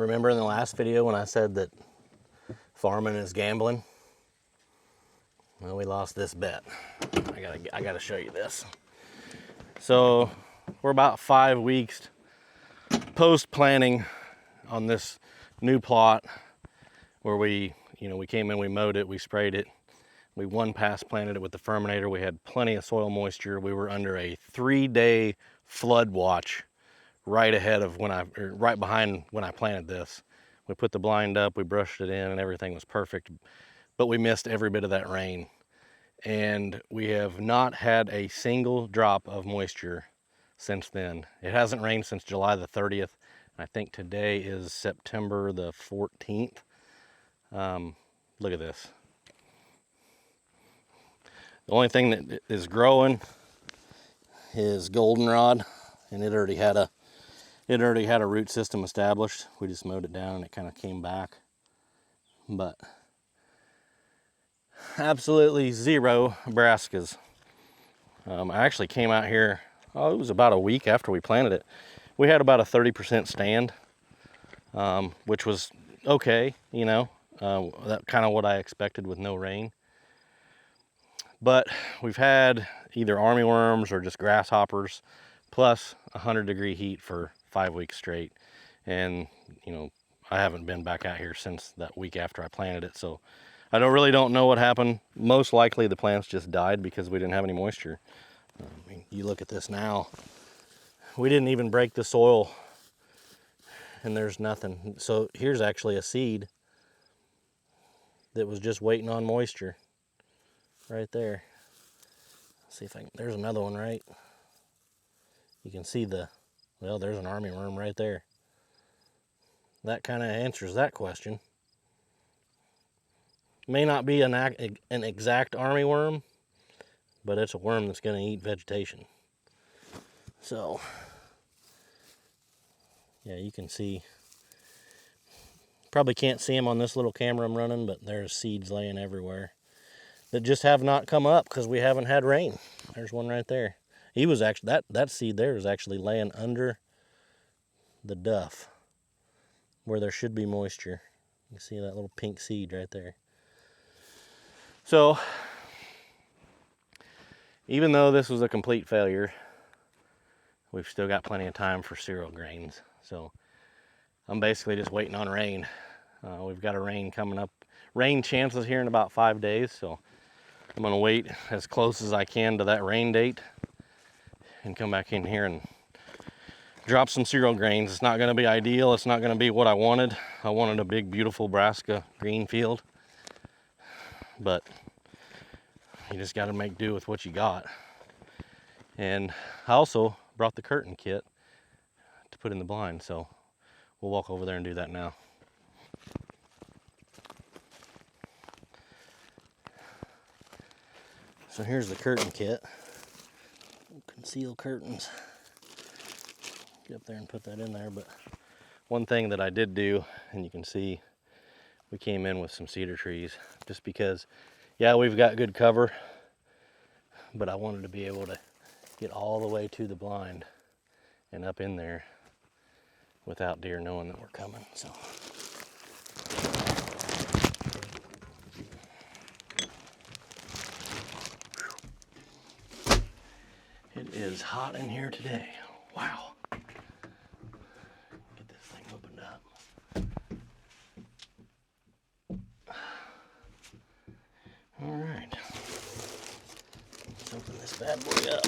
Remember in the last video when I said that farming is gambling? Well, we lost this bet. I gotta show you this. So we're about 5 weeks post planting on this new plot where we came in, we mowed it, we sprayed it, we one pass planted it with the Ferminator. We had plenty of soil moisture. We were under a 3-day flood watch right behind when I planted this. We put the blind up, we brushed it in, and everything was perfect, but we missed every bit of that rain. And we have not had a single drop of moisture since then. It hasn't rained since July the 30th. I think today is September the 14th. Look at this. The only thing that is growing is Goldenrod, and it already had a root system established. We just mowed it down and it kind of came back. But absolutely zero brassicas. I actually came out here, it was about a week after we planted it. We had about a 30% stand, which was okay, that kind of what I expected with no rain. But we've had either armyworms or just grasshoppers, plus 100-degree heat for 5 weeks straight. And, I haven't been back out here since that week after I planted it, so I really don't know what happened. Most likely the plants just died because we didn't have any moisture. You look at this now, we didn't even break the soil and there's nothing. So here's actually a seed that was just waiting on moisture right there. Let's see if there's another one, right? You can see there's an armyworm right there. That kind of answers that question. May not be an exact armyworm, but it's a worm that's going to eat vegetation. So, yeah, you can see. Probably can't see them on this little camera I'm running, but there's seeds laying everywhere that just have not come up because we haven't had rain. There's one right there. He was actually, that seed there is actually laying under the duff where there should be moisture. You can see that little pink seed right there. So, even though this was a complete failure, we've still got plenty of time for cereal grains. So, I'm basically just waiting on rain. We've got a rain coming up. Rain chances here in about 5 days, so I'm gonna wait as close as I can to that rain date and come back in here and drop some cereal grains. It's not gonna be ideal. It's not gonna be what I wanted. I wanted a big, beautiful brassica green field, but you just gotta make do with what you got. And I also brought the curtain kit to put in the blind, so we'll walk over there and do that now. So here's the curtain kit. Conceal curtains. Get up there and put that in there. But one thing that I did do, and you can see we came in with some cedar trees just because, yeah, we've got good cover, but I wanted to be able to get all the way to the blind and up in there without deer knowing that we're coming. So it is hot in here today. Wow. Get this thing opened up. All right. Let's open this bad boy up.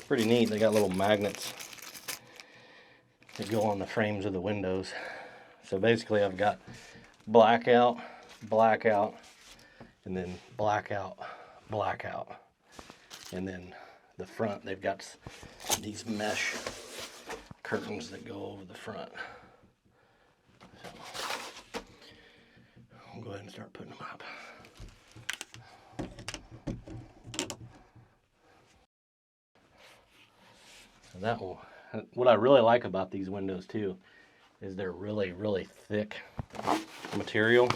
Pretty neat. They got little magnets that go on the frames of the windows. So basically I've got blackout, blackout, and then blackout, blackout. And then the front, they've got these mesh curtains that go over the front. So I'll go ahead and start putting them up. So that will, what I really like about these windows too is they're really, really thick material.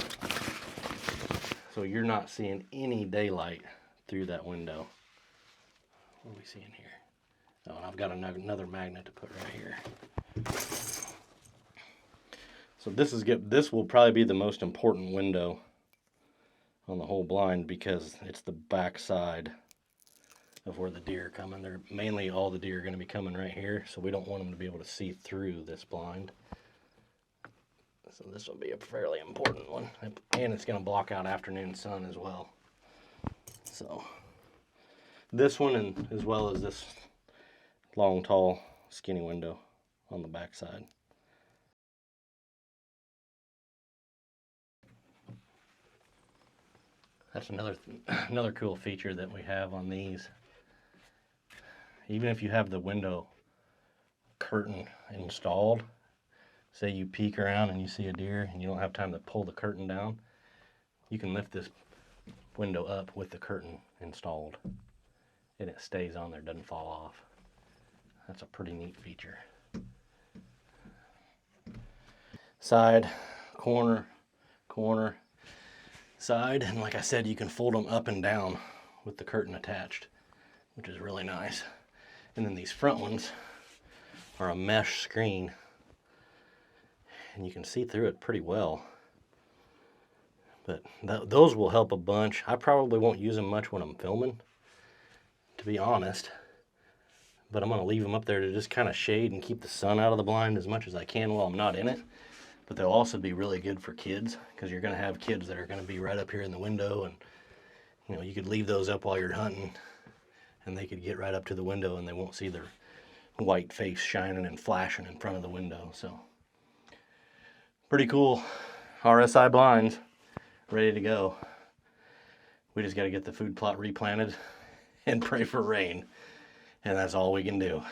So you're not seeing any daylight through that window. What are we seeing here? Oh, and I've got another magnet to put right here. So this will probably be the most important window on the whole blind because it's the back side of where the deer are coming. They're mainly all the deer are going to be coming right here, so we don't want them to be able to see through this blind. So this will be a fairly important one, and it's going to block out afternoon sun as well. So this one, and as well as this long, tall, skinny window on the back side. That's another cool feature that we have on these. Even if you have the window curtain installed, say you peek around and you see a deer and you don't have time to pull the curtain down, you can lift this window up with the curtain installed and it stays on there, doesn't fall off. That's a pretty neat feature. Side, corner, corner, side, and like I said, you can fold them up and down with the curtain attached, which is really nice. And then these front ones are a mesh screen, and you can see through it pretty well. But those will help a bunch. I probably won't use them much when I'm filming, to be honest. But I'm going to leave them up there to just kind of shade and keep the sun out of the blind as much as I can while I'm not in it. But they'll also be really good for kids, because you're going to have kids that are going to be right up here in the window, and you know, you could leave those up while you're hunting and they could get right up to the window and they won't see their white face shining and flashing in front of the window. So pretty cool RSI blinds ready to go. We just got to get the food plot replanted and pray for rain, and that's all we can do.